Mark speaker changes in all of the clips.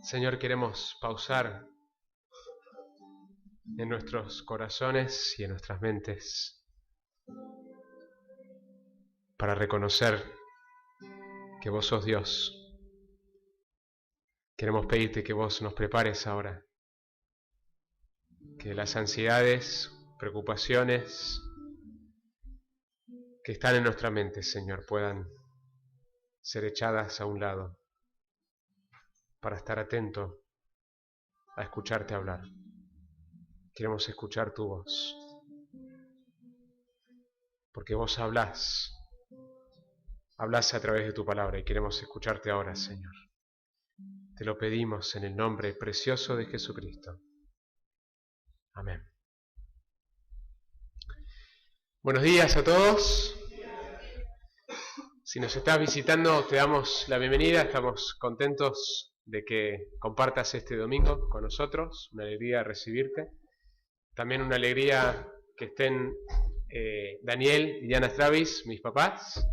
Speaker 1: Señor, queremos pausar en nuestros corazones y en nuestras mentes para reconocer que vos sos Dios. Queremos pedirte que vos nos prepares ahora, que las ansiedades, preocupaciones que están en nuestra mente, Señor, puedan ser echadas a un lado para estar atento a escucharte hablar. Queremos escuchar tu voz, porque vos hablás a través de tu palabra y queremos escucharte ahora, Señor. Te lo pedimos en el nombre precioso de Jesucristo. Amén. Buenos días a todos. Si nos estás visitando, te damos la bienvenida. Estamos contentos de que compartas este domingo con nosotros. Una alegría recibirte. También una alegría que estén Daniel y Diana Stravis, mis papás,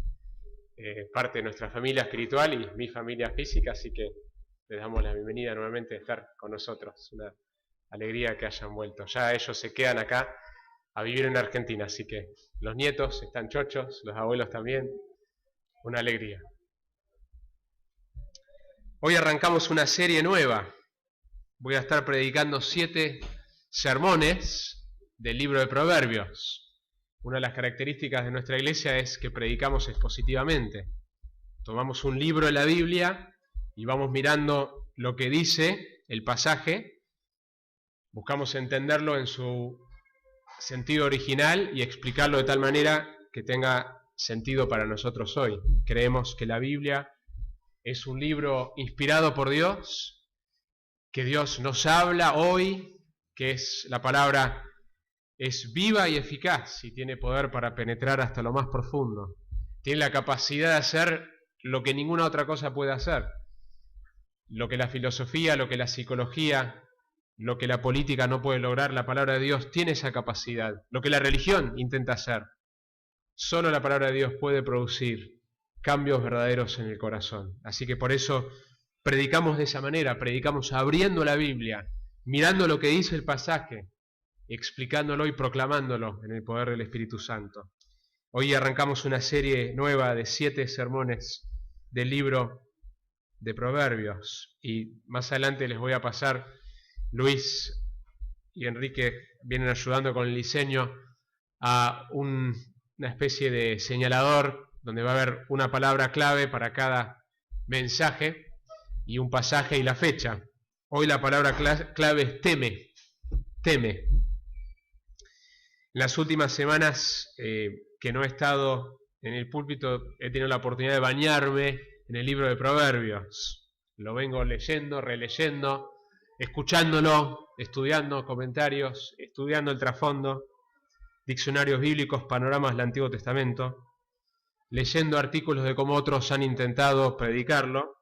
Speaker 1: parte de nuestra familia espiritual y mi familia física, así que les damos la bienvenida nuevamente de estar con nosotros. Una alegría que hayan vuelto. Ya ellos se quedan acá a vivir en Argentina, así que los nietos están chochos, los abuelos también. Una alegría. Hoy arrancamos una serie nueva. Voy a estar predicando 7 sermones del libro de Proverbios. Una de las características de nuestra iglesia es que predicamos expositivamente. Tomamos un libro de la Biblia y vamos mirando lo que dice el pasaje, buscamos entenderlo en su sentido original y explicarlo de tal manera que tenga sentido para nosotros hoy. Creemos que la Biblia es un libro inspirado por Dios, que Dios nos habla hoy, que la palabra es viva y eficaz y tiene poder para penetrar hasta lo más profundo. Tiene la capacidad de hacer lo que ninguna otra cosa puede hacer. Lo que la filosofía, lo que la psicología, lo que la política no puede lograr, la palabra de Dios tiene esa capacidad. Lo que la religión intenta hacer, solo la palabra de Dios puede producir cambios verdaderos en el corazón. Así que por eso predicamos de esa manera, predicamos abriendo la Biblia, mirando lo que dice el pasaje, explicándolo y proclamándolo en el poder del Espíritu Santo. Hoy arrancamos una serie nueva de 7 sermones del libro de Proverbios y más adelante les voy a pasar. Luis y Enrique vienen ayudando con el diseño a una especie de señalador donde va a haber una palabra clave para cada mensaje y un pasaje y la fecha. Hoy la palabra clave es teme. Teme. En las últimas semanas que no he estado en el púlpito, he tenido la oportunidad de bañarme en el libro de Proverbios. Lo vengo leyendo, releyendo, escuchándolo, estudiando comentarios, estudiando el trasfondo, diccionarios bíblicos, panoramas del Antiguo Testamento, leyendo artículos de cómo otros han intentado predicarlo.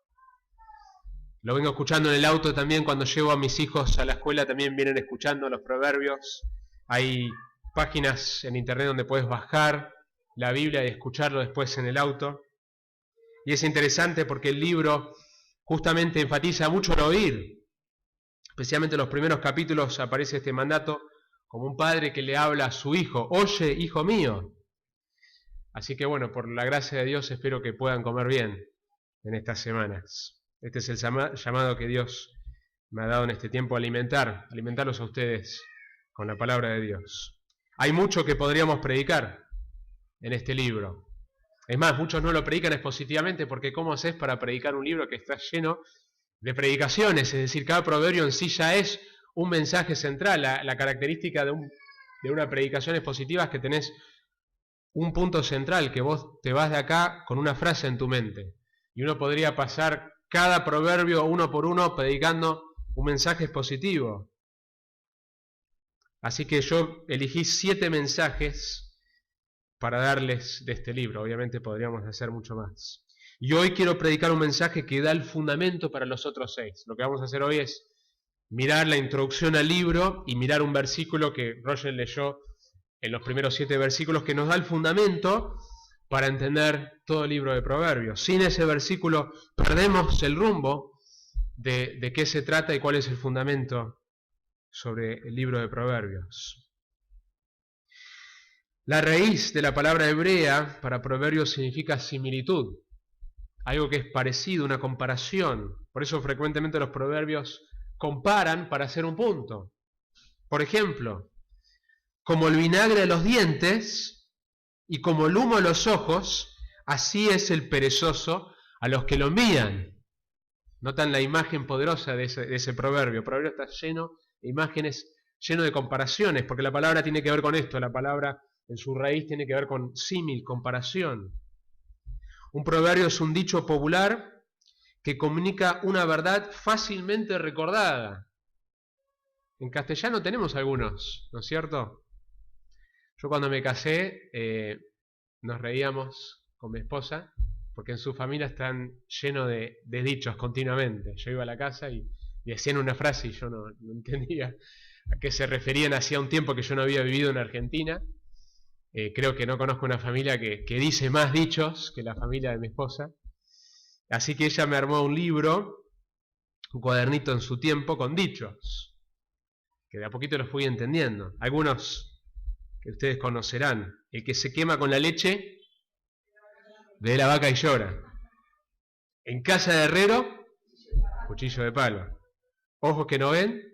Speaker 1: Lo vengo escuchando en el auto también, cuando llevo a mis hijos a la escuela también vienen escuchando los proverbios. Hay páginas en internet donde puedes bajar la Biblia y escucharlo después en el auto. Y es interesante porque el libro justamente enfatiza mucho el oír. Especialmente en los primeros capítulos aparece este mandato como un padre que le habla a su hijo: oye, hijo mío. Así que bueno, por la gracia de Dios espero que puedan comer bien en estas semanas. Este es el llamado que Dios me ha dado en este tiempo, alimentarlos a ustedes con la palabra de Dios. Hay mucho que podríamos predicar en este libro. Es más, muchos no lo predican expositivamente porque ¿cómo haces para predicar un libro que está lleno de predicaciones? Es decir, cada proverbio en sí ya es un mensaje central. La característica de una predicación expositiva es que tenés un punto central, que vos te vas de acá con una frase en tu mente. Y uno podría pasar cada proverbio uno por uno predicando un mensaje expositivo. Así que yo elegí 7 mensajes para darles de este libro. Obviamente podríamos hacer mucho más. Y hoy quiero predicar un mensaje que da el fundamento para los otros 6. Lo que vamos a hacer hoy es mirar la introducción al libro y mirar un versículo que Roger leyó en los primeros 7 versículos que nos da el fundamento para entender todo el libro de Proverbios. Sin ese versículo perdemos el rumbo de qué se trata y cuál es el fundamento sobre el libro de Proverbios. La raíz de la palabra hebrea para Proverbios significa similitud, algo que es parecido, una comparación. Por eso frecuentemente los proverbios comparan para hacer un punto. Por ejemplo, como el vinagre de los dientes y como el humo de los ojos, así es el perezoso a los que lo envían. Notan la imagen poderosa de ese proverbio. El proverbio está lleno de imágenes, lleno de comparaciones, porque la palabra tiene que ver con esto, la palabra en su raíz tiene que ver con símil, comparación. Un proverbio es un dicho popular que comunica una verdad fácilmente recordada. En castellano tenemos algunos, ¿no es cierto? Yo cuando me casé nos reíamos con mi esposa porque en su familia están llenos de dichos continuamente. Yo iba a la casa y decían una frase y yo no entendía a qué se referían. Hacía un tiempo que yo no había vivido en Argentina. Creo que no conozco una familia que dice más dichos que la familia de mi esposa. Así que ella me armó un libro, un cuadernito en su tiempo con dichos, que de a poquito los fui entendiendo. Algunos que ustedes conocerán. El que se quema con la leche, ve la vaca y llora. En casa de herrero, cuchillo de palo. Ojos que no ven,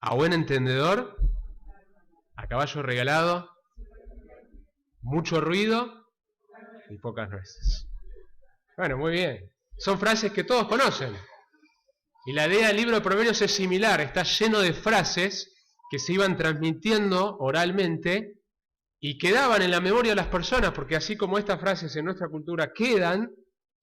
Speaker 1: a buen entendedor, a caballo regalado, mucho ruido y pocas nueces. Bueno, muy bien. Son frases que todos conocen. Y la idea del libro de Proverbios es similar. Está lleno de frases que se iban transmitiendo oralmente y quedaban en la memoria de las personas, porque así como estas frases en nuestra cultura quedan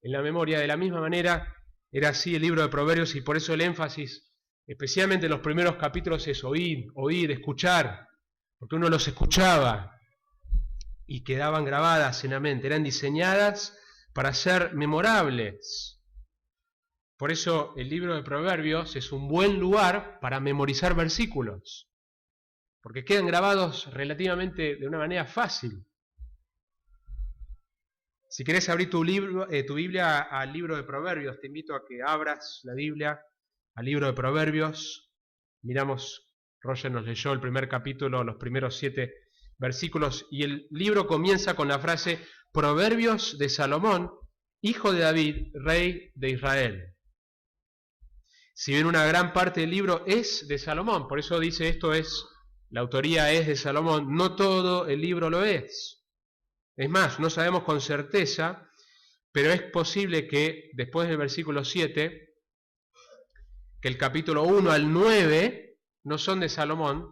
Speaker 1: en la memoria, de la misma manera era así el libro de Proverbios, y por eso el énfasis, especialmente en los primeros capítulos, es oír, escuchar, porque uno los escuchaba y quedaban grabadas en la mente, eran diseñadas para ser memorables. Por eso el libro de Proverbios es un buen lugar para memorizar versículos, porque quedan grabados relativamente de una manera fácil. Si querés abrir tu Biblia al libro de Proverbios, te invito a que abras la Biblia al libro de Proverbios. Miramos, Roger nos leyó el primer capítulo, los primeros 7 versículos, y el libro comienza con la frase Proverbios de Salomón, hijo de David, rey de Israel. Si bien una gran parte del libro es de Salomón, por eso dice esto es, la autoría es de Salomón, no todo el libro lo es. Es más, no sabemos con certeza, pero es posible que después del versículo 7, que el capítulo 1 al 9 no son de Salomón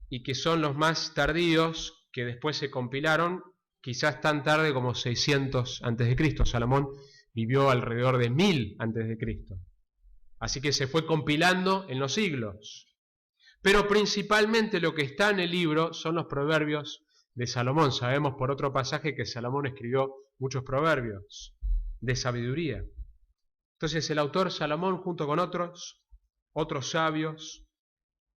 Speaker 1: y que son los más tardíos que después se compilaron, quizás tan tarde como 600 a.C. Salomón vivió alrededor de 1000 a.C. Así que se fue compilando en los siglos. Pero principalmente lo que está en el libro son los proverbios de Salomón. Sabemos por otro pasaje que Salomón escribió muchos proverbios de sabiduría. Entonces el autor Salomón, junto con otros sabios,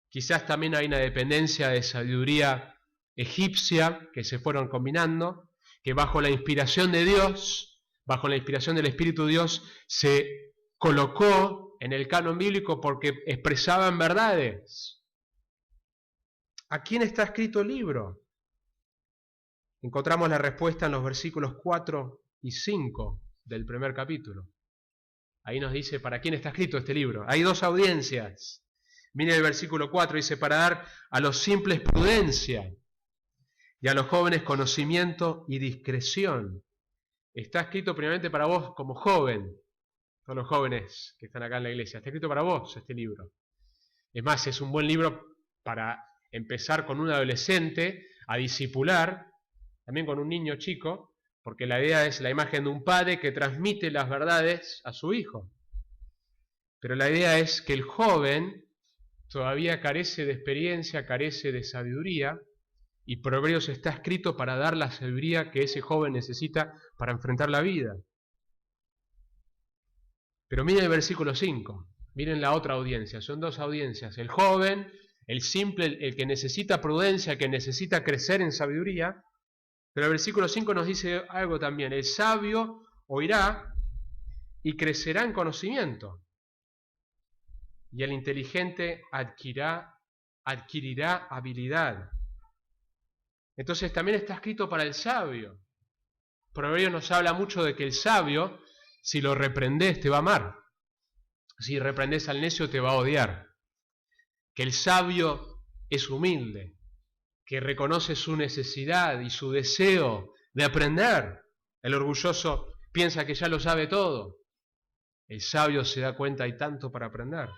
Speaker 1: quizás también hay una dependencia de sabiduría egipcia que se fueron combinando, que bajo la inspiración de Dios, bajo la inspiración del Espíritu de Dios, se colocó en el canon bíblico porque expresaban verdades. ¿A quién está escrito el libro? Encontramos la respuesta en los versículos 4 y 5 del primer capítulo. Ahí nos dice para quién está escrito este libro. Hay 2 audiencias. Miren el versículo 4, dice, para dar a los simples prudencia y a los jóvenes conocimiento y discreción. Está escrito primeramente para vos como joven, todos los jóvenes que están acá en la iglesia. Está escrito para vos este libro. Es más, es un buen libro para empezar con un adolescente a discipular, también con un niño chico, porque la idea es la imagen de un padre que transmite las verdades a su hijo. Pero la idea es que el joven todavía carece de experiencia, carece de sabiduría, y Proverbios está escrito para dar la sabiduría que ese joven necesita para enfrentar la vida. Pero miren el versículo 5, miren la otra audiencia, son 2 audiencias, el joven, el simple, el que necesita prudencia, el que necesita crecer en sabiduría. Pero el versículo 5 nos dice algo también, el sabio oirá y crecerá en conocimiento. Y el inteligente adquirirá habilidad. Entonces también está escrito para el sabio. Proverbios nos habla mucho de que el sabio, si lo reprendes, te va a amar. Si reprendes al necio, te va a odiar. Que el sabio es humilde, que reconoce su necesidad y su deseo de aprender. El orgulloso piensa que ya lo sabe todo. El sabio se da cuenta, hay tanto para aprender.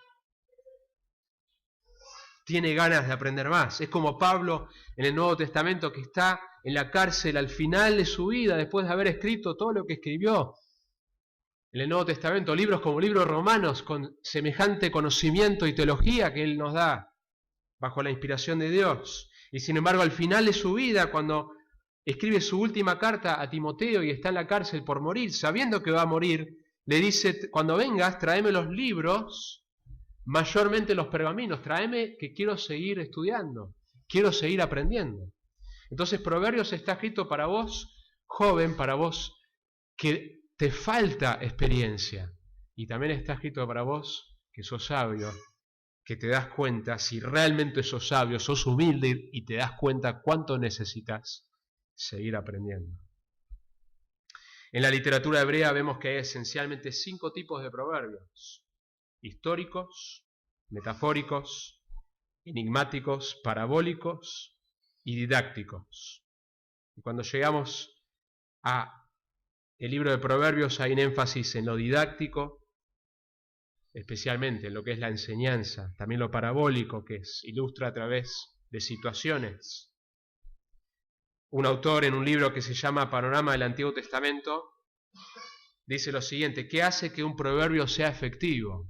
Speaker 1: Tiene ganas de aprender más. Es como Pablo en el Nuevo Testamento, que está en la cárcel al final de su vida, después de haber escrito todo lo que escribió. En el Nuevo Testamento, libros como libros romanos, con semejante conocimiento y teología que él nos da, bajo la inspiración de Dios. Y sin embargo, al final de su vida, cuando escribe su última carta a Timoteo y está en la cárcel por morir, sabiendo que va a morir, le dice: cuando vengas, tráeme los libros, mayormente los pergaminos, tráeme que quiero seguir estudiando, quiero seguir aprendiendo. Entonces Proverbios está escrito para vos, joven, para vos que te falta experiencia, y también está escrito para vos que sos sabio, que te das cuenta, si realmente sos sabio, sos humilde y te das cuenta cuánto necesitas seguir aprendiendo. En la literatura hebrea vemos que hay esencialmente 5 tipos de proverbios: históricos, metafóricos, enigmáticos, parabólicos y didácticos. Y cuando llegamos a el libro de Proverbios hay un énfasis en lo didáctico, especialmente en lo que es la enseñanza, también lo parabólico, que ilustra a través de situaciones. Un autor en un libro que se llama Panorama del Antiguo Testamento dice lo siguiente: ¿qué hace que un proverbio sea efectivo?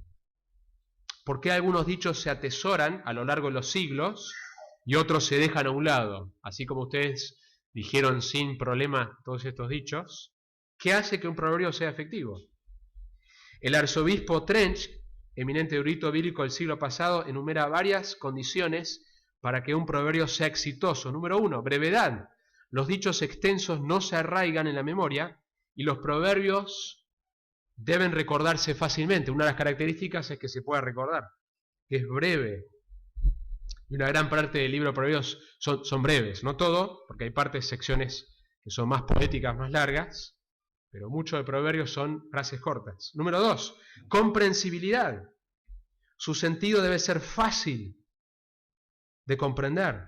Speaker 1: ¿Por qué algunos dichos se atesoran a lo largo de los siglos y otros se dejan a un lado? Así como ustedes dijeron sin problema todos estos dichos, ¿qué hace que un proverbio sea efectivo? El arzobispo Trench, eminente erudito bíblico del siglo pasado, enumera varias condiciones para que un proverbio sea exitoso. Número 1, brevedad. Los dichos extensos no se arraigan en la memoria y los proverbios deben recordarse fácilmente. Una de las características es que se pueda recordar, que es breve. Y una gran parte del libro de Proverbios son breves, no todo, porque hay partes, secciones que son más poéticas, más largas, pero muchos de Proverbios son frases cortas. Número 2, comprensibilidad. Su sentido debe ser fácil de comprender.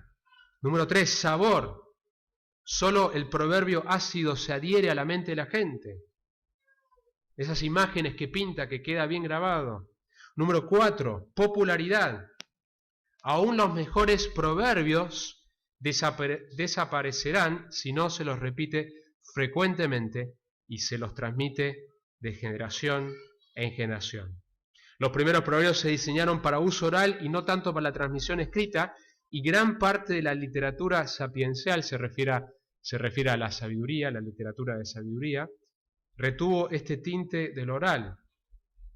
Speaker 1: Número 3, sabor. Solo el proverbio ácido se adhiere a la mente de la gente. Esas imágenes que pinta, que queda bien grabado. Número 4, popularidad. Aún los mejores proverbios desaparecerán si no se los repite frecuentemente y se los transmite de generación en generación. Los primeros proverbios se diseñaron para uso oral y no tanto para la transmisión escrita, y gran parte de la literatura sapiencial se refiere a la sabiduría, la literatura de sabiduría, retuvo este tinte del oral.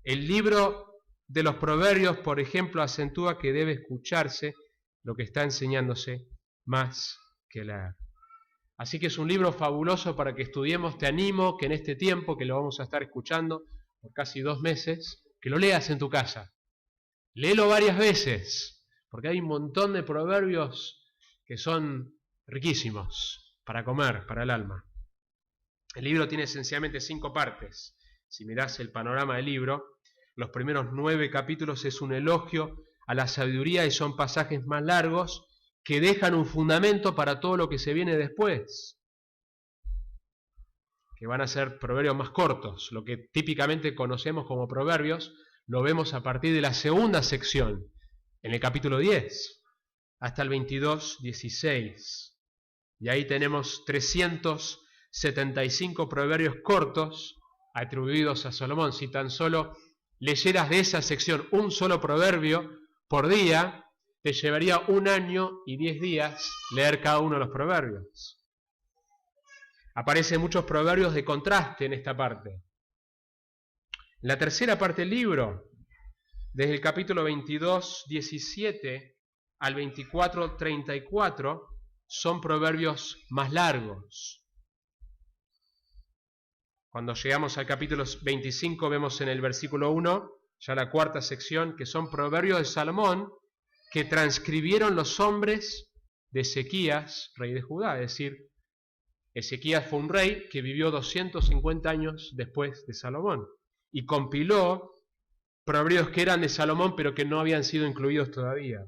Speaker 1: El libro de los proverbios, por ejemplo, acentúa que debe escucharse lo que está enseñándose más que leer. Así que es un libro fabuloso para que estudiemos. Te animo que en este tiempo que lo vamos a estar escuchando por casi 2 meses, que lo leas en tu casa. Léelo varias veces, porque hay un montón de proverbios que son riquísimos para comer, para el alma. El libro tiene esencialmente 5 partes. Si mirás el panorama del libro, los primeros 9 capítulos es un elogio a la sabiduría y son pasajes más largos que dejan un fundamento para todo lo que se viene después, que van a ser proverbios más cortos. Lo que típicamente conocemos como proverbios lo vemos a partir de la segunda sección, en el capítulo 10, hasta el 22, 16. Y ahí tenemos 375 proverbios cortos atribuidos a Salomón. Si tan solo leyeras de esa sección un solo proverbio por día, te llevaría 1 año y 10 días leer cada uno de los proverbios. Aparecen muchos proverbios de contraste en esta parte. En la tercera parte del libro, desde el capítulo 22, 17 al 24, 34, son proverbios más largos. Cuando llegamos al capítulo 25 vemos en el versículo 1, ya la cuarta sección, que son proverbios de Salomón que transcribieron los hombres de Ezequías, rey de Judá. Es decir, Ezequías fue un rey que vivió 250 años después de Salomón y compiló proverbios que eran de Salomón pero que no habían sido incluidos todavía.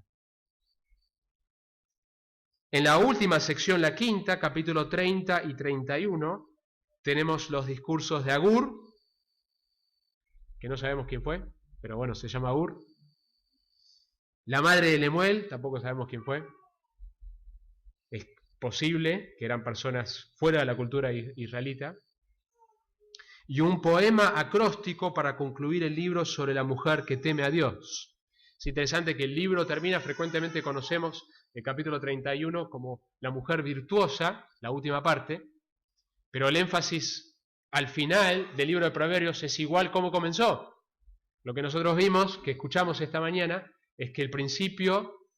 Speaker 1: En la última sección, la quinta, capítulo 30 y 31, tenemos los discursos de Agur, que no sabemos quién fue, pero bueno, se llama Agur. La madre de Lemuel, tampoco sabemos quién fue. Es posible que eran personas fuera de la cultura israelita. Y un poema acróstico para concluir el libro sobre la mujer que teme a Dios. Es interesante que el libro termina, frecuentemente conocemos el capítulo 31 como la mujer virtuosa, la última parte, pero el énfasis al final del libro de Proverbios es igual como comenzó. Lo que nosotros vimos, que escuchamos esta mañana, es que el principio,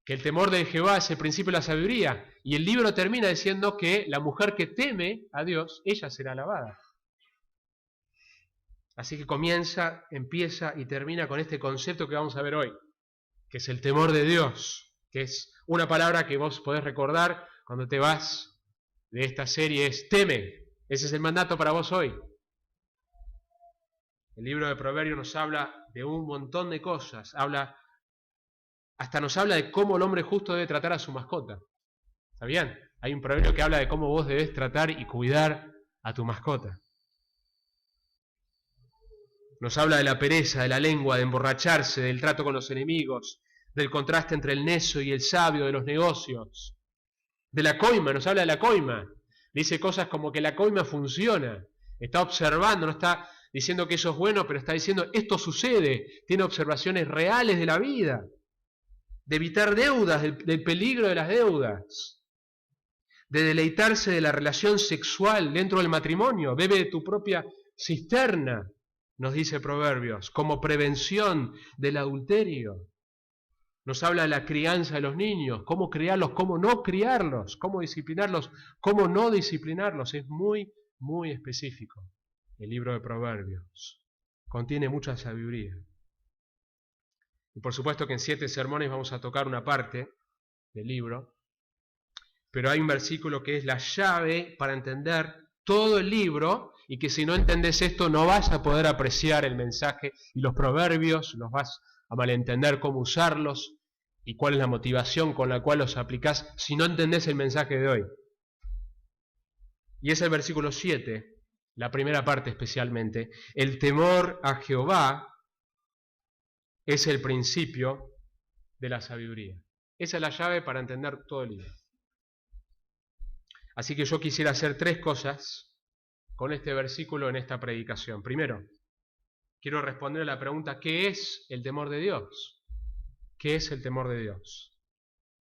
Speaker 1: que el temor de Jehová es el principio de la sabiduría, y el libro termina diciendo que la mujer que teme a Dios, ella será alabada. Así que empieza y termina con este concepto que vamos a ver hoy, que es el temor de Dios, que es una palabra que vos podés recordar cuando te vas de esta serie, es teme. Ese es el mandato para vos hoy. El libro de Proverbios nos habla de un montón de cosas, hasta nos habla de cómo el hombre justo debe tratar a su mascota. ¿Sabían? Hay un proverbio que habla de cómo vos debés tratar y cuidar a tu mascota. Nos habla de la pereza, de la lengua, de emborracharse, del trato con los enemigos, del contraste entre el necio y el sabio, de los negocios. De la coima, nos habla de la coima. Dice cosas como que la coima funciona. Está observando, no está diciendo que eso es bueno, pero está diciendo esto sucede. Tiene observaciones reales de la vida. De evitar deudas, del peligro de las deudas. De deleitarse de la relación sexual dentro del matrimonio. Bebe de tu propia cisterna, nos dice Proverbios, como prevención del adulterio. Nos habla de la crianza de los niños, cómo criarlos, cómo no criarlos, cómo disciplinarlos, cómo no disciplinarlos. Es muy, muy específico el libro de Proverbios. Contiene mucha sabiduría. Y por supuesto que en 7 sermones vamos a tocar una parte del libro, pero hay un versículo que es la llave para entender todo el libro, y que si no entendés esto no vas a poder apreciar el mensaje y los proverbios, los vas a malentender cómo usarlos y cuál es la motivación con la cual los aplicás si no entendés el mensaje de hoy. Y es el versículo 7, la primera parte especialmente. El temor a Jehová es el principio de la sabiduría. Esa es la llave para entender todo el libro. Así que yo quisiera hacer 3 cosas con este versículo en esta predicación. Primero, quiero responder a la pregunta, ¿qué es el temor de Dios? ¿Qué es el temor de Dios?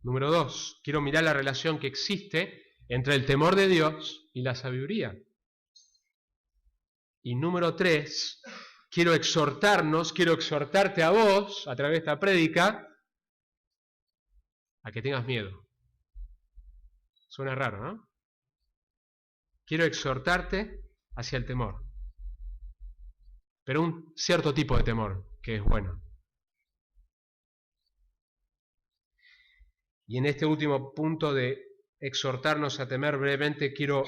Speaker 1: Número 2, quiero mirar la relación que existe entre el temor de Dios y la sabiduría. Y número 3, quiero exhortarte a vos, a través de esta prédica, a que tengas miedo. Suena raro, ¿no? Quiero exhortarte hacia el temor. Pero un cierto tipo de temor, que es bueno. Y en este último punto de exhortarnos a temer brevemente, quiero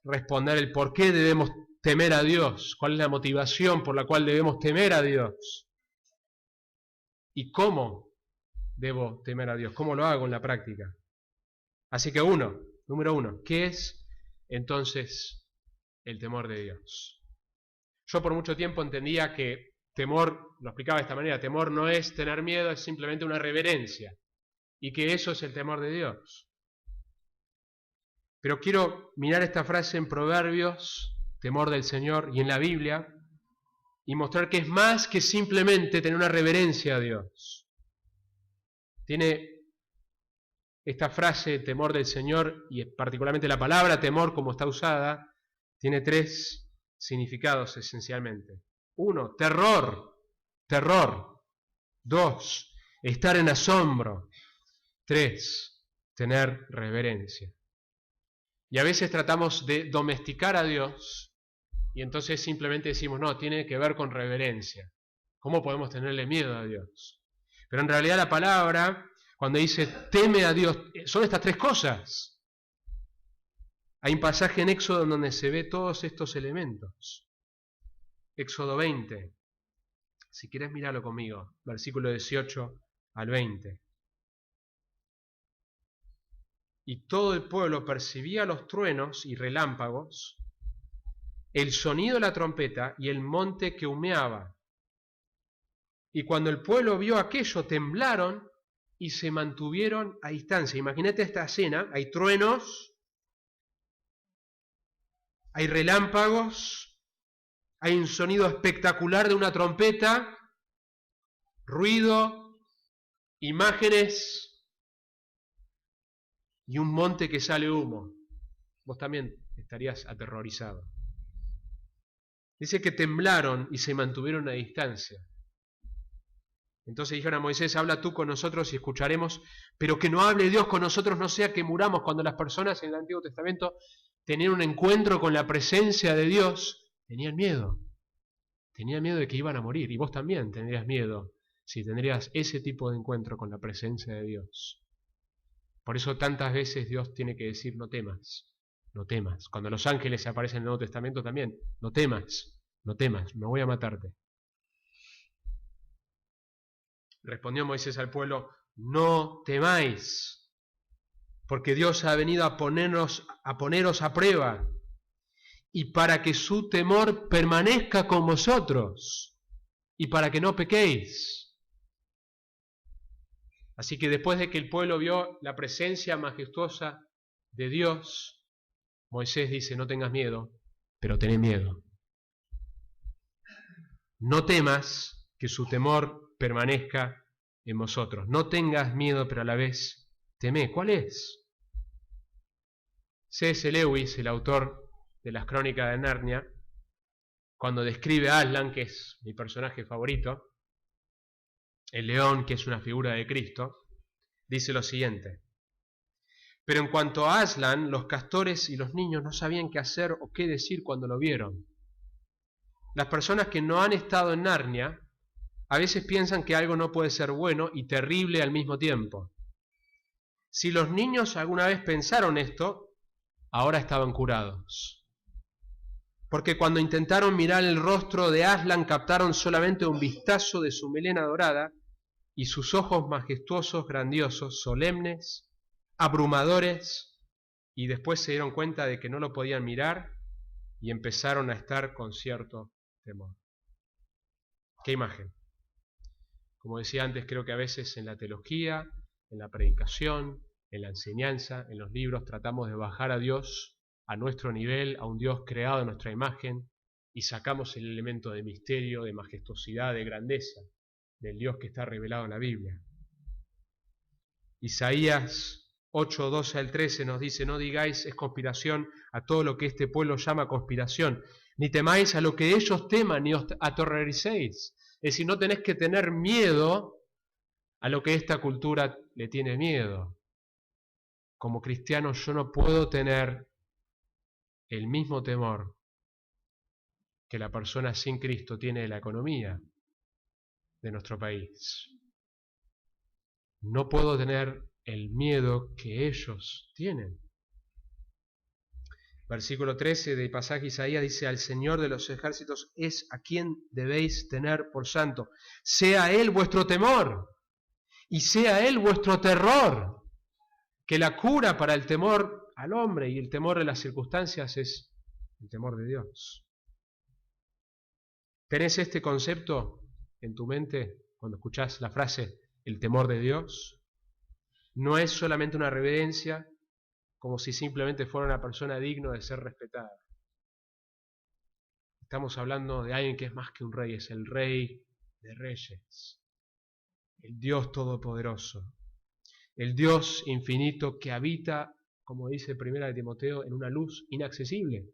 Speaker 1: responder el por qué debemos temer a Dios, cuál es la motivación por la cual debemos temer a Dios y cómo debo temer a Dios, cómo lo hago en la práctica. Así que número 1, ¿qué es entonces el temor de Dios? Yo por mucho tiempo entendía que temor, lo explicaba de esta manera, temor no es tener miedo, es simplemente una reverencia, y que eso es el temor de Dios. Pero quiero mirar esta frase en Proverbios, temor del Señor, y en la Biblia, y mostrar que es más que simplemente tener una reverencia a Dios. Tiene esta frase, temor del Señor, y particularmente la palabra temor como está usada, tiene 3 significados esencialmente. 1, terror. 2, estar en asombro. 3, tener reverencia. Y a veces tratamos de domesticar a Dios y entonces simplemente decimos, no, tiene que ver con reverencia. ¿Cómo podemos tenerle miedo a Dios? Pero en realidad la palabra, cuando dice teme a Dios, son estas tres cosas. Hay un pasaje en Éxodo donde se ve todos estos elementos. Éxodo 20. Si quieres míralo conmigo, versículo 18 al 20. Y todo el pueblo percibía los truenos y relámpagos, el sonido de la trompeta y el monte que humeaba. Y cuando el pueblo vio aquello, temblaron y se mantuvieron a distancia. Imagínate esta escena, hay truenos, hay relámpagos, hay un sonido espectacular de una trompeta, ruido, imágenes y un monte que sale humo. Vos también estarías aterrorizado. Dice que temblaron y se mantuvieron a distancia. Entonces dijeron a Moisés, habla tú con nosotros y escucharemos, pero que no hable Dios con nosotros, no sea que muramos. Cuando las personas en el Antiguo Testamento tenían un encuentro con la presencia de Dios, tenían miedo de que iban a morir, y vos también tendrías miedo si tendrías ese tipo de encuentro con la presencia de Dios. Por eso tantas veces Dios tiene que decir, no temas, no temas. Cuando los ángeles aparecen en el Nuevo Testamento también, no temas, no temas, me voy a matarte. Respondió Moisés al pueblo, no temáis, porque Dios ha venido a poneros a prueba, y para que su temor permanezca con vosotros, y para que no pequéis. Así que después de que el pueblo vio la presencia majestuosa de Dios, Moisés dice, no tengas miedo, pero tened miedo. No temas, que su temor permanezca en vosotros. No tengas miedo, pero a la vez temé. ¿Cuál es? C.S. Lewis, el autor de las Crónicas de Narnia, cuando describe a Aslan, que es mi personaje favorito, el león, que es una figura de Cristo, dice lo siguiente: pero en cuanto a Aslan, los castores y los niños no sabían qué hacer o qué decir cuando lo vieron. Las personas que no han estado en Narnia a veces piensan que algo no puede ser bueno y terrible al mismo tiempo. Si los niños alguna vez pensaron esto, ahora estaban curados. Porque cuando intentaron mirar el rostro de Aslan, captaron solamente un vistazo de su melena dorada y sus ojos majestuosos, grandiosos, solemnes, abrumadores, y después se dieron cuenta de que no lo podían mirar y empezaron a estar con cierto temor. ¿Qué imagen? Como decía antes, creo que a veces en la teología, en la predicación, en la enseñanza, en los libros, tratamos de bajar a Dios a nuestro nivel, a un Dios creado a nuestra imagen, y sacamos el elemento de misterio, de majestuosidad, de grandeza del Dios que está revelado en la Biblia. Isaías 8, 12 al 13 nos dice, no digáis es conspiración a todo lo que este pueblo llama conspiración, ni temáis a lo que ellos teman, ni os aterroricéis. Es decir, no tenés que tener miedo a lo que esta cultura le tiene miedo. Como cristiano yo no puedo tener el mismo temor que la persona sin Cristo tiene de la economía de nuestro país. No puedo tener el miedo que ellos tienen. Versículo 13 del pasaje Isaías dice, al Señor de los ejércitos es a quien debéis tener por santo. Sea Él vuestro temor y sea Él vuestro terror. Que la cura para el temor al hombre y el temor de las circunstancias es el temor de Dios. ¿Tenés este concepto en tu mente cuando escuchás la frase el temor de Dios? No es solamente una reverencia, como si simplemente fuera una persona digna de ser respetada. Estamos hablando de alguien que es más que un rey, es el Rey de Reyes, el Dios Todopoderoso, el Dios infinito que habita, como dice 1 Timoteo, en una luz inaccesible,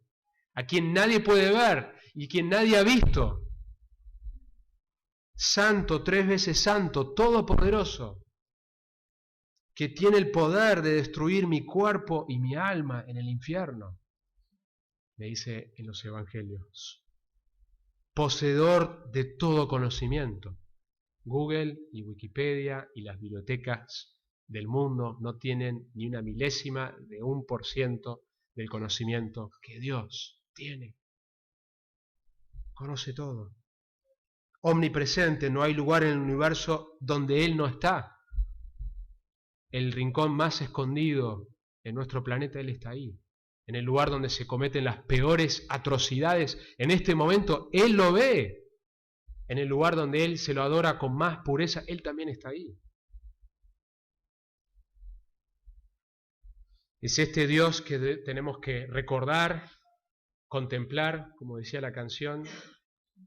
Speaker 1: a quien nadie puede ver y quien nadie ha visto. Santo, 3 veces santo, todopoderoso, que tiene el poder de destruir mi cuerpo y mi alma en el infierno. me dice en los evangelios. Poseedor de todo conocimiento. Google y Wikipedia y las bibliotecas del mundo no tienen ni una milésima de 1% del conocimiento que Dios tiene. Conoce todo. Omnipresente, no hay lugar en el universo donde Él no está. El rincón más escondido en nuestro planeta, Él está ahí. En el lugar donde se cometen las peores atrocidades, en este momento Él lo ve. En el lugar donde Él se lo adora con más pureza, Él también está ahí. Es este Dios que tenemos que recordar, contemplar, como decía la canción,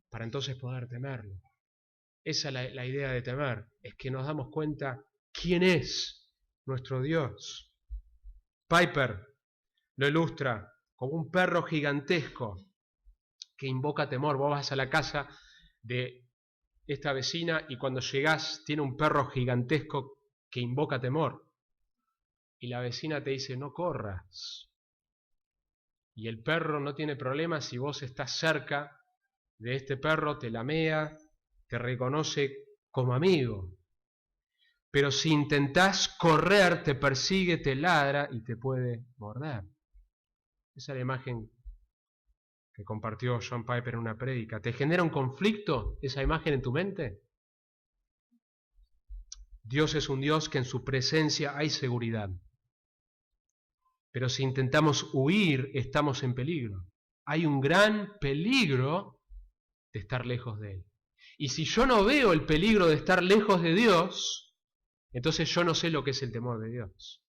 Speaker 1: para entonces poder temerlo. Esa es la idea de temer, es que nos damos cuenta quién es nuestro Dios. Piper lo ilustra como un perro gigantesco que invoca temor. Vos vas a la casa de esta vecina y cuando llegás tiene un perro gigantesco que invoca temor. Y la vecina te dice, no corras. Y el perro no tiene problema si vos estás cerca de este perro, te lamea, te reconoce como amigo. Pero si intentás correr, te persigue, te ladra y te puede morder. Esa es la imagen que compartió John Piper en una prédica. ¿Te genera un conflicto esa imagen en tu mente? Dios es un Dios que en su presencia hay seguridad. Pero si intentamos huir, estamos en peligro. Hay un gran peligro de estar lejos de Él. Y si yo no veo el peligro de estar lejos de Dios, entonces yo no sé lo que es el temor de Dios.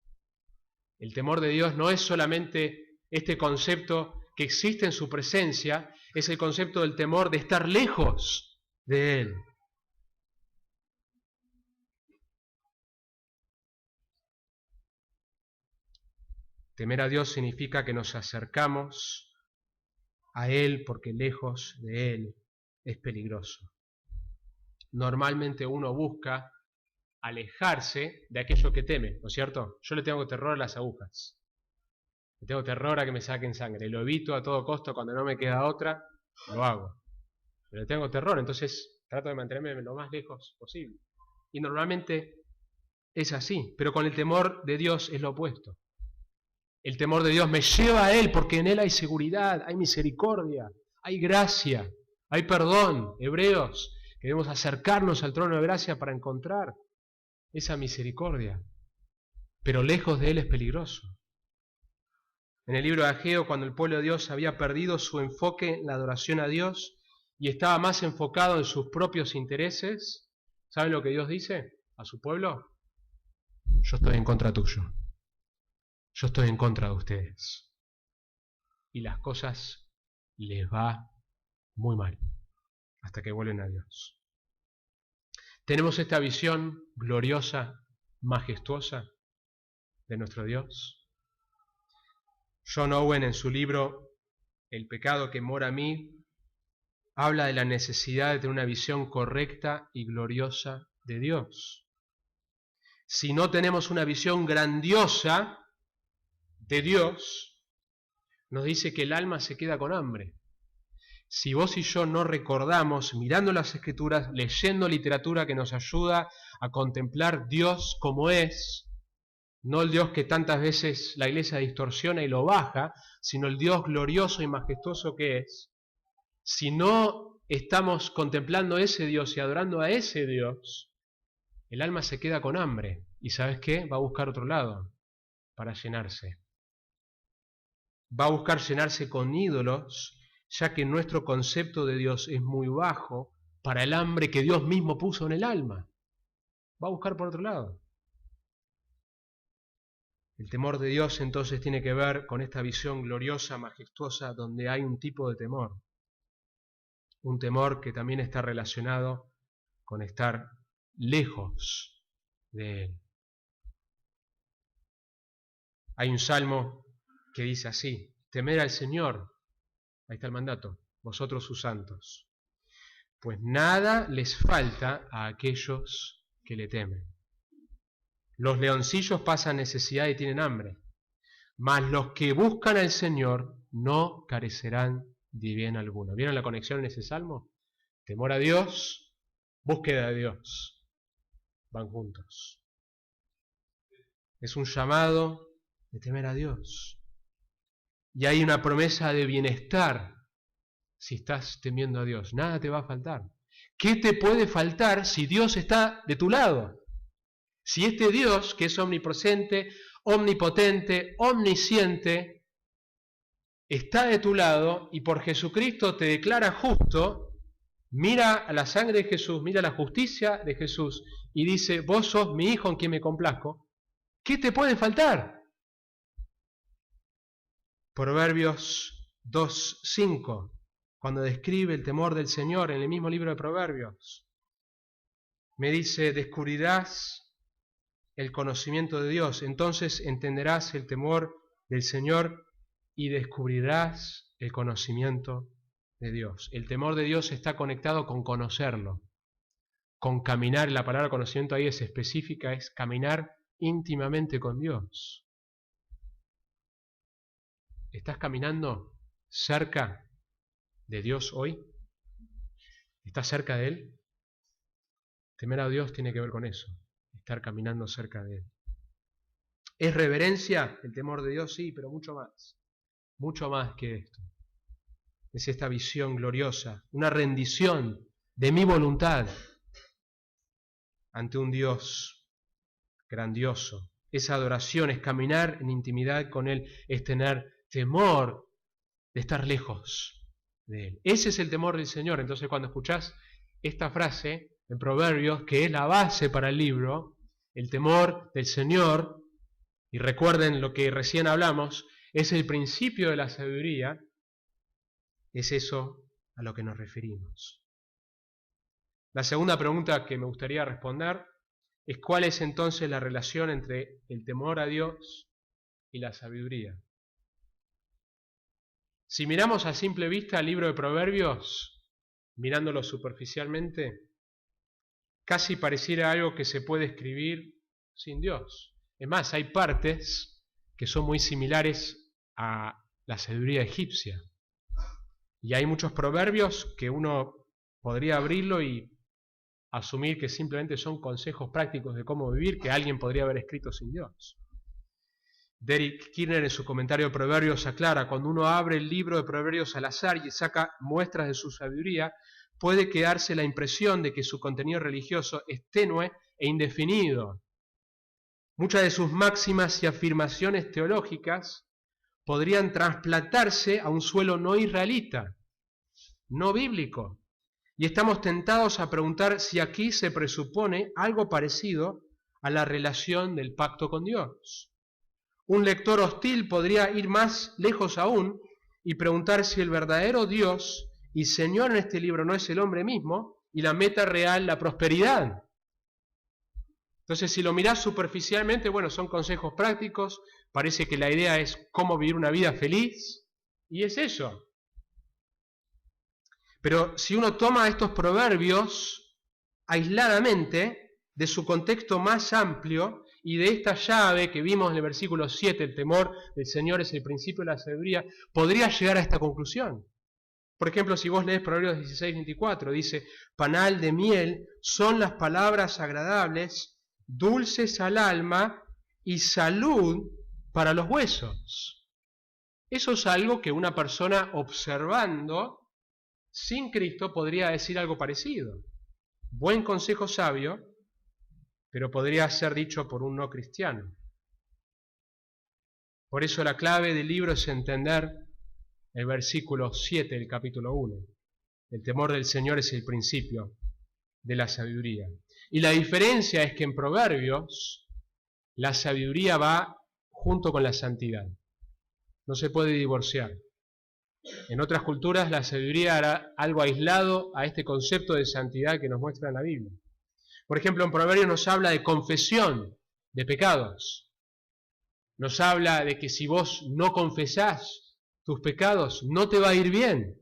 Speaker 1: El temor de Dios no es solamente este concepto que existe en su presencia, es el concepto del temor de estar lejos de Él. Temer a Dios significa que nos acercamos a Él porque lejos de Él es peligroso. Normalmente uno busca alejarse de aquello que teme, ¿no es cierto? Yo le tengo terror a las agujas. Le tengo terror a que me saquen sangre. Lo evito a todo costo, cuando no me queda otra, lo hago. Pero le tengo terror, entonces trato de mantenerme lo más lejos posible. Y normalmente es así, pero con el temor de Dios es lo opuesto. El temor de Dios me lleva a Él porque en Él hay seguridad, hay misericordia, hay gracia, hay perdón. Hebreos, que debemos acercarnos al trono de gracia para encontrar esa misericordia. Pero lejos de Él es peligroso. En el libro de Ageo, cuando el pueblo de Dios había perdido su enfoque en la adoración a Dios y estaba más enfocado en sus propios intereses, ¿saben lo que Dios dice a su pueblo? Yo estoy en contra tuyo. Yo estoy en contra de ustedes. Y las cosas les va muy mal hasta que vuelven a Dios. Tenemos esta visión gloriosa, majestuosa de nuestro Dios. John Owen, en su libro El pecado que mora en mí, habla de la necesidad de tener una visión correcta y gloriosa de Dios. Si no tenemos una visión grandiosa de Dios, nos dice que el alma se queda con hambre. Si vos y yo no recordamos, mirando las Escrituras, leyendo literatura que nos ayuda a contemplar Dios como es, no el Dios que tantas veces la Iglesia distorsiona y lo baja, sino el Dios glorioso y majestuoso que es, si no estamos contemplando ese Dios y adorando a ese Dios, el alma se queda con hambre. ¿Y sabes qué? Va a buscar otro lado para llenarse. Va a buscar llenarse con ídolos, ya que nuestro concepto de Dios es muy bajo para el hambre que Dios mismo puso en el alma. Va a buscar por otro lado. El temor de Dios entonces tiene que ver con esta visión gloriosa, majestuosa, donde hay un tipo de temor. Un temor que también está relacionado con estar lejos de Él. Hay un salmo que dice así: temer al Señor, ahí está el mandato, vosotros sus santos, pues nada les falta a aquellos que le temen. Los leoncillos pasan necesidad y tienen hambre, mas los que buscan al Señor no carecerán de bien alguno. ¿Vieron la conexión en ese salmo? Temor a Dios, búsqueda de Dios, van juntos. Es un llamado de temer a Dios. Y hay una promesa de bienestar si estás temiendo a Dios. Nada te va a faltar. ¿Qué te puede faltar si Dios está de tu lado? Si este Dios, que es omnipresente, omnipotente, omnisciente, está de tu lado y por Jesucristo te declara justo, mira a la sangre de Jesús, mira a la justicia de Jesús y dice, vos sos mi hijo en quien me complazco, ¿qué te puede faltar? Proverbios 2:5, cuando describe el temor del Señor en el mismo libro de Proverbios, me dice, descubrirás el conocimiento de Dios, entonces entenderás el temor del Señor y descubrirás el conocimiento de Dios. El temor de Dios está conectado con conocerlo, con caminar. La palabra conocimiento ahí es específica, es caminar íntimamente con Dios. ¿Estás caminando cerca de Dios hoy? ¿Estás cerca de Él? Temer a Dios tiene que ver con eso, estar caminando cerca de Él. ¿Es reverencia el temor de Dios? Sí, pero mucho más que esto. Es esta visión gloriosa, una rendición de mi voluntad ante un Dios grandioso. Esa adoración es caminar en intimidad con Él, es tener temor de estar lejos de Él. Ese es el temor del Señor. Entonces cuando escuchás esta frase en Proverbios, que es la base para el libro, el temor del Señor, y recuerden lo que recién hablamos, es el principio de la sabiduría, es eso a lo que nos referimos. La segunda pregunta que me gustaría responder es ¿cuál es entonces la relación entre el temor a Dios y la sabiduría? Si miramos a simple vista el libro de Proverbios, mirándolo superficialmente, casi pareciera algo que se puede escribir sin Dios. Es más, hay partes que son muy similares a la sabiduría egipcia. Y hay muchos proverbios que uno podría abrirlo y asumir que simplemente son consejos prácticos de cómo vivir que alguien podría haber escrito sin Dios. Derek Kidner en su comentario de Proverbios aclara, cuando uno abre el libro de Proverbios al azar y saca muestras de su sabiduría, puede quedarse la impresión de que su contenido religioso es tenue e indefinido. Muchas de sus máximas y afirmaciones teológicas podrían trasplantarse a un suelo no israelita, no bíblico. Y estamos tentados a preguntar si aquí se presupone algo parecido a la relación del pacto con Dios. Un lector hostil podría ir más lejos aún y preguntar si el verdadero Dios y Señor en este libro no es el hombre mismo y la meta real, la prosperidad. Entonces, si lo mirás superficialmente, bueno, son consejos prácticos, parece que la idea es cómo vivir una vida feliz, y es eso. Pero si uno toma estos proverbios aisladamente de su contexto más amplio y de esta llave que vimos en el versículo 7, el temor del Señor es el principio de la sabiduría, podría llegar a esta conclusión. Por ejemplo, si vos lees Proverbios 16:24, dice, panal de miel son las palabras agradables, dulces al alma y salud para los huesos. Eso es algo que una persona observando sin Cristo podría decir algo parecido. Buen consejo sabio, pero podría ser dicho por un no cristiano. Por eso la clave del libro es entender el versículo 7 del capítulo 1. El temor del Señor es el principio de la sabiduría. Y la diferencia es que en Proverbios la sabiduría va junto con la santidad. No se puede divorciar. En otras culturas la sabiduría era algo aislado a este concepto de santidad que nos muestra en la Biblia. Por ejemplo, en Proverbios nos habla de confesión de pecados. Nos habla de que si vos no confesás tus pecados, no te va a ir bien.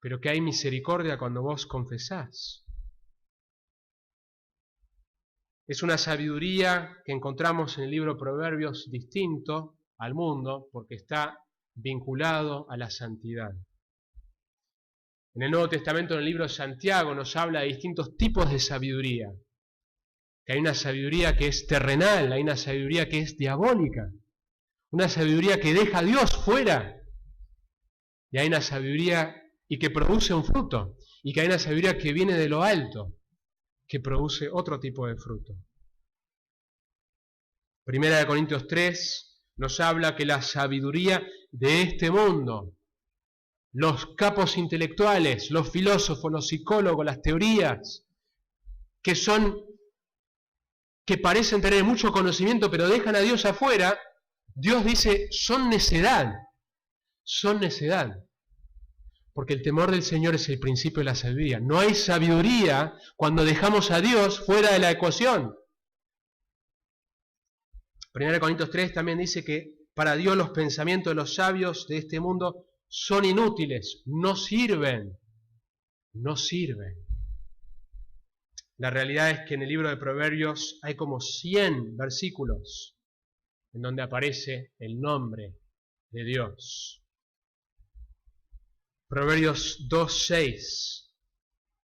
Speaker 1: Pero que hay misericordia cuando vos confesás. Es una sabiduría que encontramos en el libro de Proverbios distinto al mundo, porque está vinculado a la santidad. En el Nuevo Testamento, en el libro de Santiago, nos habla de distintos tipos de sabiduría. Que hay una sabiduría que es terrenal, hay una sabiduría que es diabólica, una sabiduría que deja a Dios fuera, y hay una sabiduría y que produce un fruto, y que hay una sabiduría que viene de lo alto, que produce otro tipo de fruto. Primera de Corintios 3 nos habla que la sabiduría de este mundo, los capos intelectuales, los filósofos, los psicólogos, las teorías, que parecen tener mucho conocimiento pero dejan a Dios afuera, Dios dice, son necedad, porque el temor del Señor es el principio de la sabiduría. No hay sabiduría cuando dejamos a Dios fuera de la ecuación. 1 Corintios 3 también dice que para Dios los pensamientos de los sabios de este mundo son inútiles, no sirven. La realidad es que en el libro de Proverbios hay como 100 versículos en donde aparece el nombre de Dios. Proverbios 2:6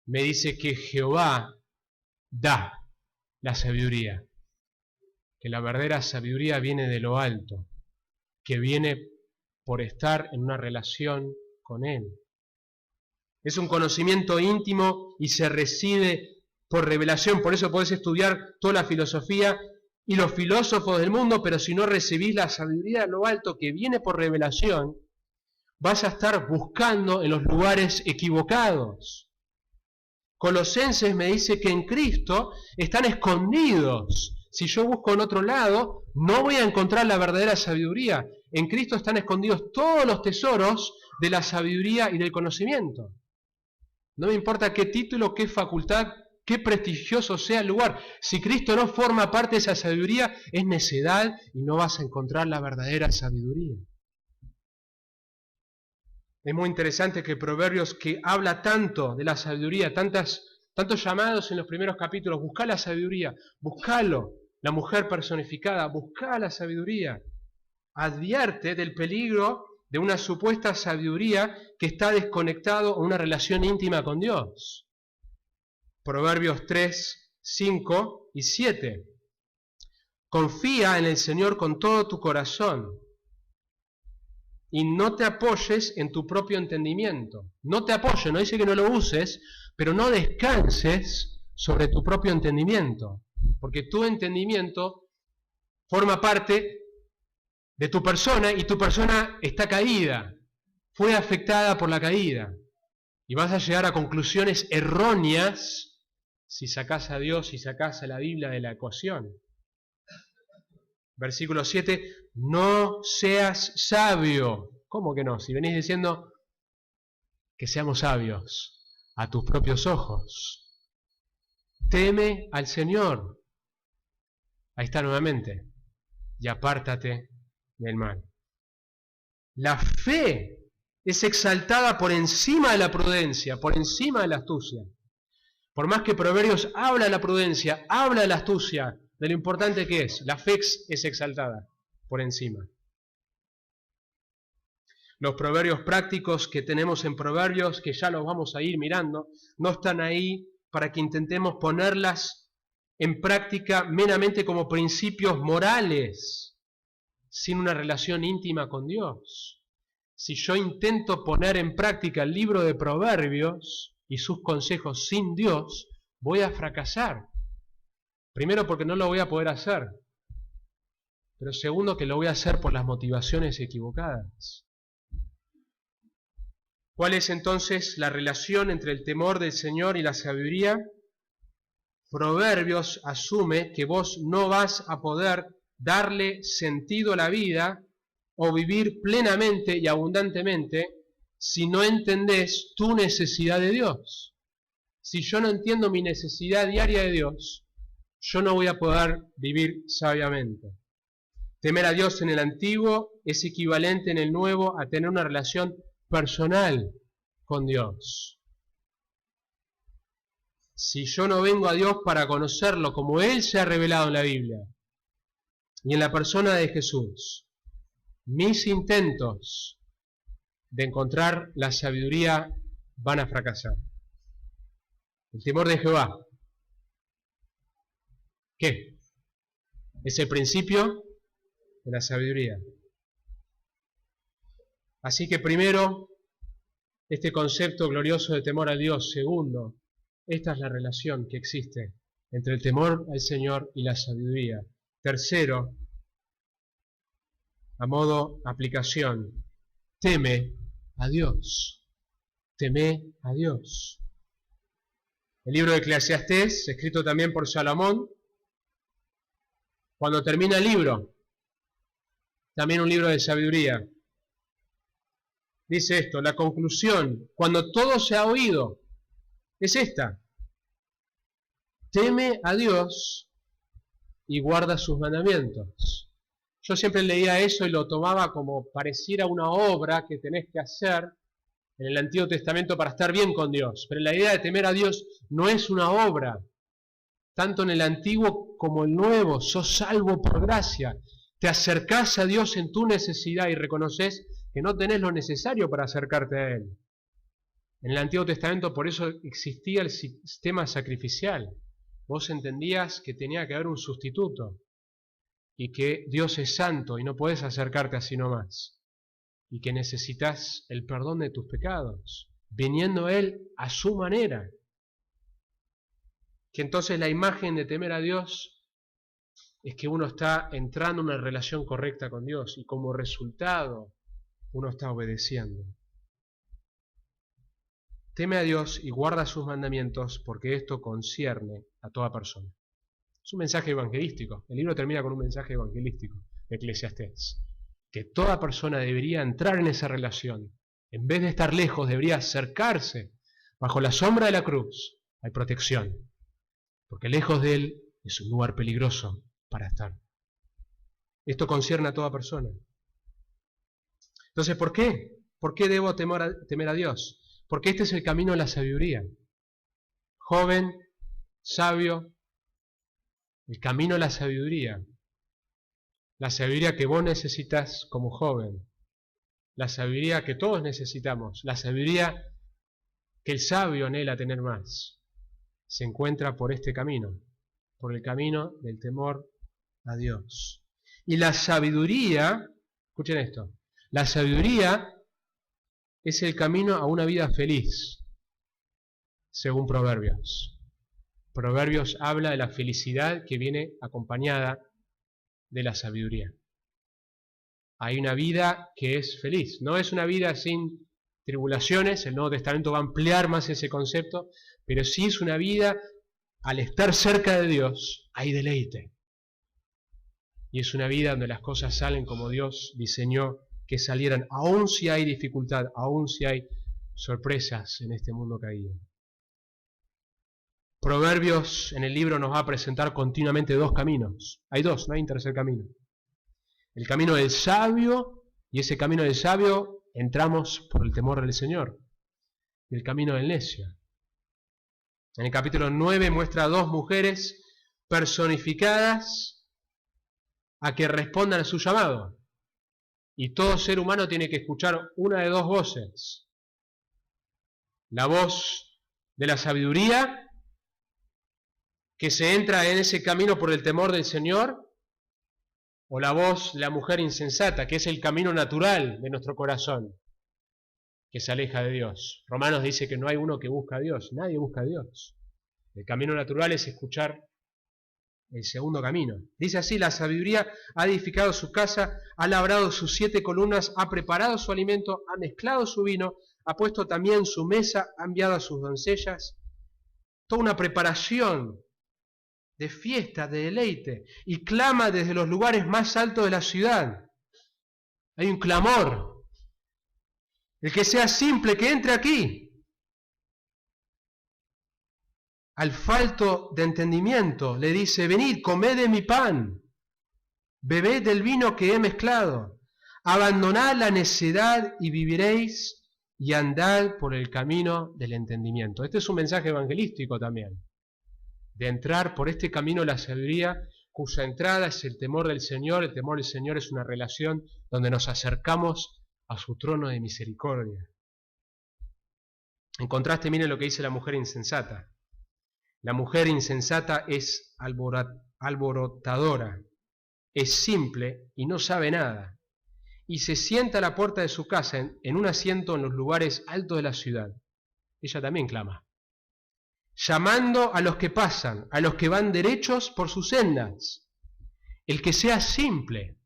Speaker 1: me dice que Jehová da la sabiduría, que la verdadera sabiduría viene de lo alto, que viene por estar en una relación con Él. Es un conocimiento íntimo y se recibe por revelación, por eso podés estudiar toda la filosofía y los filósofos del mundo, pero si no recibís la sabiduría de lo alto que viene por revelación, vas a estar buscando en los lugares equivocados. Colosenses me dice que en Cristo están escondidos. Si yo busco en otro lado, no voy a encontrar la verdadera sabiduría. En Cristo están escondidos todos los tesoros de la sabiduría y del conocimiento. No me importa qué título, qué facultad, qué prestigioso sea el lugar. Si Cristo no forma parte de esa sabiduría, es necedad y no vas a encontrar la verdadera sabiduría. Es muy interesante que Proverbios, que habla tanto de la sabiduría, tantos llamados en los primeros capítulos, buscá la sabiduría, buscalo, la mujer personificada, buscá la sabiduría, advierte del peligro de una supuesta sabiduría que está desconectado a una relación íntima con Dios. Proverbios 3, 5 y 7. Confía en el Señor con todo tu corazón y no te apoyes en tu propio entendimiento. No te apoyes, no dice que no lo uses, pero no descanses sobre tu propio entendimiento, porque tu entendimiento forma parte de tu persona y tu persona está caída, fue afectada por la caída, y vas a llegar a conclusiones erróneas si sacás a Dios, si sacás a la Biblia de la ecuación. Versículo 7, no seas sabio. ¿Cómo que no? Si venís diciendo que seamos sabios a tus propios ojos. Teme al Señor. Ahí está nuevamente. Y apártate del mal. La fe es exaltada por encima de la prudencia, por encima de la astucia. Por más que Proverbios habla de la prudencia, habla de la astucia, de lo importante que es, la fe es exaltada por encima. Los proverbios prácticos que tenemos en Proverbios, que ya los vamos a ir mirando, no están ahí para que intentemos ponerlas en práctica meramente como principios morales, sin una relación íntima con Dios. Si yo intento poner en práctica el libro de Proverbios y sus consejos sin Dios, voy a fracasar. Primero porque no lo voy a poder hacer, pero segundo que lo voy a hacer por las motivaciones equivocadas. ¿Cuál es entonces la relación entre el temor del Señor y la sabiduría? Proverbios asume que vos no vas a poder darle sentido a la vida o vivir plenamente y abundantemente si no entendés tu necesidad de Dios. Si yo no entiendo mi necesidad diaria de Dios, yo no voy a poder vivir sabiamente. Temer a Dios en el Antiguo es equivalente en el Nuevo a tener una relación personal con Dios. Si yo no vengo a Dios para conocerlo como Él se ha revelado en la Biblia y en la persona de Jesús, mis intentos de encontrar la sabiduría van a fracasar. El temor de Jehová, ¿qué? Es el principio de la sabiduría. Así que primero, este concepto glorioso de temor a Dios. Segundo, esta es la relación que existe entre el temor al Señor y la sabiduría. Tercero, a modo aplicación, teme a Dios. Teme a Dios. El libro de Eclesiastés, escrito también por Salomón, cuando termina el libro, también un libro de sabiduría, dice esto: la conclusión, cuando todo se ha oído, es esta: teme a Dios y guarda sus mandamientos. Yo siempre leía eso y lo tomaba como pareciera una obra que tenés que hacer en el Antiguo Testamento para estar bien con Dios. Pero la idea de temer a Dios no es una obra. Tanto en el Antiguo como el Nuevo, sos salvo por gracia. Te acercás a Dios en tu necesidad y reconoces que no tenés lo necesario para acercarte a Él. En el Antiguo Testamento por eso existía el sistema sacrificial. Vos entendías que tenía que haber un sustituto y que Dios es santo y no podés acercarte así nomás, y que necesitas el perdón de tus pecados, viniendo Él a su manera. Que entonces la imagen de temer a Dios es que uno está entrando en una relación correcta con Dios y como resultado uno está obedeciendo. Teme a Dios y guarda sus mandamientos, porque esto concierne a toda persona. Es un mensaje evangelístico. El libro termina con un mensaje evangelístico de Eclesiastés. Que toda persona debería entrar en esa relación. En vez de estar lejos, debería acercarse. Bajo la sombra de la cruz hay protección. Porque lejos de Él es un lugar peligroso para estar. Esto concierne a toda persona. Entonces, ¿por qué? ¿Por qué debo temer a Dios? Porque este es el camino de la sabiduría. Joven, sabio, el camino de la sabiduría. La sabiduría que vos necesitas como joven. La sabiduría que todos necesitamos. La sabiduría que el sabio anhela tener más. Se encuentra por este camino. Por el camino del temor a Dios. Y la sabiduría, escuchen esto, la sabiduría es el camino a una vida feliz, según Proverbios. Proverbios habla de la felicidad que viene acompañada de la sabiduría. Hay una vida que es feliz, no es una vida sin tribulaciones. El Nuevo Testamento va a ampliar más ese concepto, pero sí es una vida, al estar cerca de Dios, hay deleite. Y es una vida donde las cosas salen como Dios diseñó que salieran, aun si hay dificultad, aun si hay sorpresas en este mundo caído. Proverbios en el libro nos va a presentar continuamente dos caminos. Hay dos, no hay un tercer camino. El camino del sabio, y ese camino del sabio entramos por el temor del Señor. Y el camino del necio. En el capítulo 9 muestra a dos mujeres personificadas a que respondan a su llamado. Y todo ser humano tiene que escuchar una de dos voces. La voz de la sabiduría, que se entra en ese camino por el temor del Señor, o la voz de la mujer insensata, que es el camino natural de nuestro corazón, que se aleja de Dios. Romanos dice que no hay uno que busca a Dios, nadie busca a Dios. El camino natural es escuchar el segundo camino. Dice así: la sabiduría ha edificado su casa, ha labrado sus 7 columnas, ha preparado su alimento, ha mezclado su vino, ha puesto también su mesa, ha enviado a sus doncellas. Toda una preparación de fiesta, de deleite, y clama desde los lugares más altos de la ciudad. Hay un clamor. El que sea simple, que entre aquí. Al falto de entendimiento le dice: venid, comed de mi pan, bebed del vino que he mezclado, abandonad la necedad y viviréis, y andad por el camino del entendimiento. Este es un mensaje evangelístico también, de entrar por este camino de la sabiduría cuya entrada es el temor del Señor. El temor del Señor es una relación donde nos acercamos a su trono de misericordia. En contraste, miren lo que dice la mujer insensata. La mujer insensata es alborotadora, es simple y no sabe nada, y se sienta a la puerta de su casa en un asiento en los lugares altos de la ciudad. Ella también clama, llamando a los que pasan, a los que van derechos por sus sendas. El que sea simple,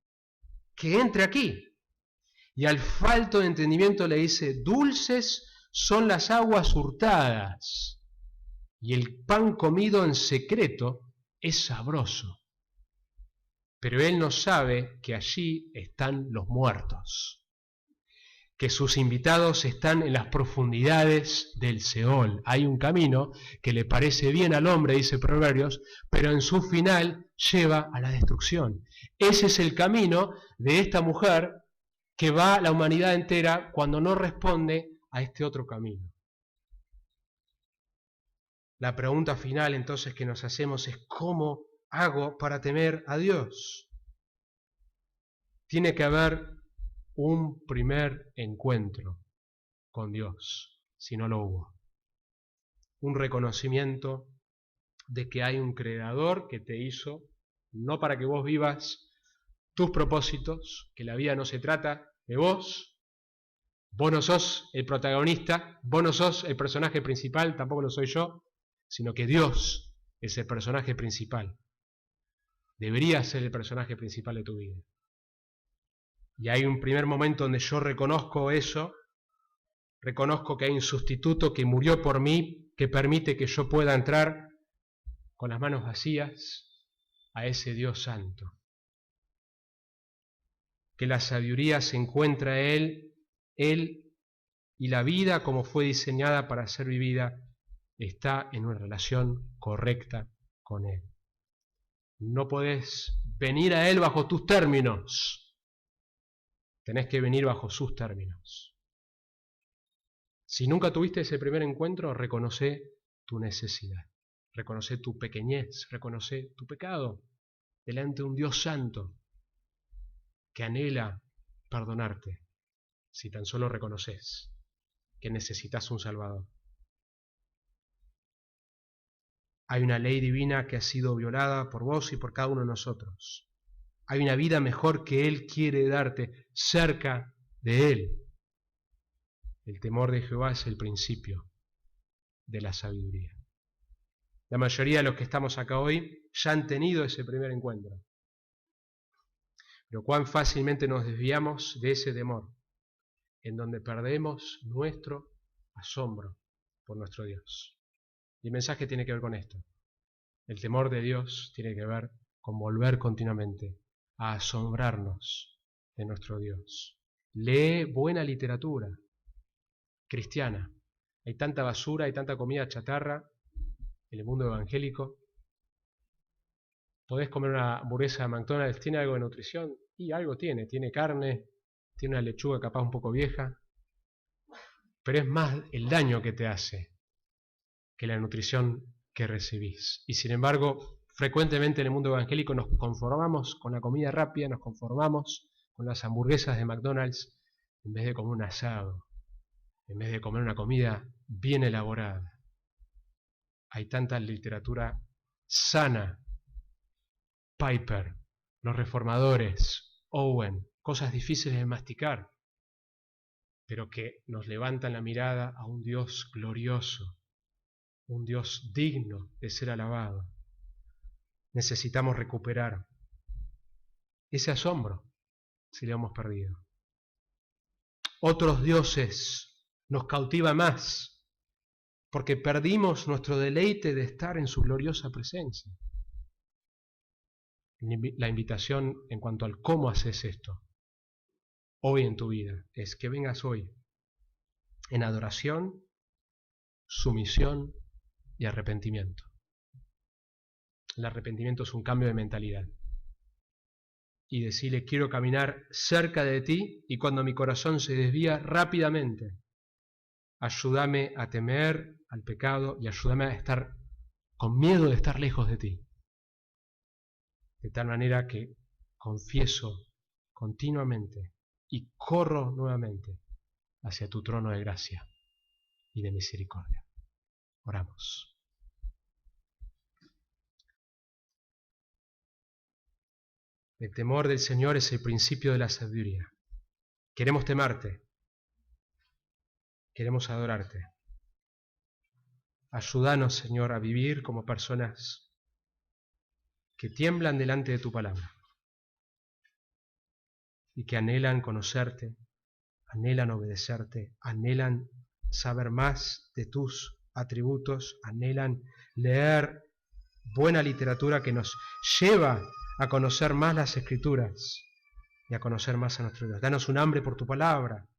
Speaker 1: que entre aquí. Y al falto de entendimiento le dice, dulces son las aguas hurtadas, y el pan comido en secreto es sabroso. Pero él no sabe que allí están los muertos, que sus invitados están en las profundidades del Seol. Hay un camino que le parece bien al hombre, dice Proverbios, pero en su final lleva a la destrucción. Ese es el camino de esta mujer que va a la humanidad entera cuando no responde a este otro camino. La pregunta final entonces que nos hacemos es, ¿cómo hago para temer a Dios? Tiene que haber un primer encuentro con Dios, si no lo hubo. Un reconocimiento de que hay un creador que te hizo, no para que vos vivas tus propósitos, que la vida no se trata de vos no sos el protagonista, vos no sos el personaje principal, tampoco lo soy yo, sino que Dios es el personaje principal. Debería ser el personaje principal de tu vida. Y hay un primer momento donde yo reconozco eso, reconozco que hay un sustituto que murió por mí, que permite que yo pueda entrar con las manos vacías a ese Dios santo. Que la sabiduría se encuentra en Él y la vida como fue diseñada para ser vivida está en una relación correcta con Él. No podés venir a Él bajo tus términos. Tenés que venir bajo sus términos. Si nunca tuviste ese primer encuentro, reconoce tu necesidad. Reconoce tu pequeñez, reconoce tu pecado delante de un Dios santo que anhela perdonarte si tan solo reconoces que necesitas un Salvador. Hay una ley divina que ha sido violada por vos y por cada uno de nosotros. Hay una vida mejor que Él quiere darte cerca de Él. El temor de Jehová es el principio de la sabiduría. La mayoría de los que estamos acá hoy ya han tenido ese primer encuentro. Pero cuán fácilmente nos desviamos de ese temor, en donde perdemos nuestro asombro por nuestro Dios. Y el mensaje tiene que ver con esto. El temor de Dios tiene que ver con volver continuamente a asombrarnos de nuestro Dios. Lee buena literatura cristiana. Hay tanta basura, hay tanta comida chatarra en el mundo evangélico. Podés comer una hamburguesa de McDonald's, ¿tiene algo de nutrición? Y algo tiene carne, tiene una lechuga capaz un poco vieja, pero es más el daño que te hace que la nutrición que recibís. Y sin embargo, frecuentemente en el mundo evangélico nos conformamos con la comida rápida, nos conformamos con las hamburguesas de McDonald's en vez de comer un asado, en vez de comer una comida bien elaborada. Hay tanta literatura sana, Piper, los reformadores, Owen, cosas difíciles de masticar, pero que nos levantan la mirada a un Dios glorioso, un Dios digno de ser alabado. Necesitamos recuperar ese asombro si lo hemos perdido. Otros dioses nos cautivan más porque perdimos nuestro deleite de estar en su gloriosa presencia. La invitación en cuanto al cómo haces esto hoy en tu vida es que vengas hoy en adoración, sumisión y arrepentimiento. El arrepentimiento es un cambio de mentalidad. Y decirle, quiero caminar cerca de ti, y cuando mi corazón se desvía rápidamente, ayúdame a temer al pecado y ayúdame a estar con miedo de estar lejos de ti. de tal manera que confieso continuamente y corro nuevamente hacia tu trono de gracia y de misericordia. Oramos. El temor del Señor es el principio de la sabiduría. Queremos temerte, queremos adorarte. Ayúdanos, Señor, a vivir como personas que tiemblan delante de tu palabra y que anhelan conocerte, anhelan obedecerte, anhelan saber más de tus atributos, anhelan leer buena literatura que nos lleva a conocer más las Escrituras y a conocer más a nuestro Dios. Danos un hambre por tu palabra,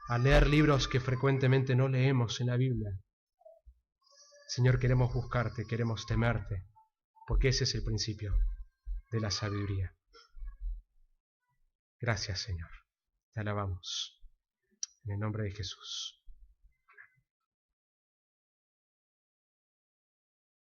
Speaker 1: a leer libros que frecuentemente no leemos en la Biblia. Señor, queremos buscarte, queremos temerte, porque ese es el principio de la sabiduría. Gracias, Señor. Te alabamos. En el nombre de Jesús.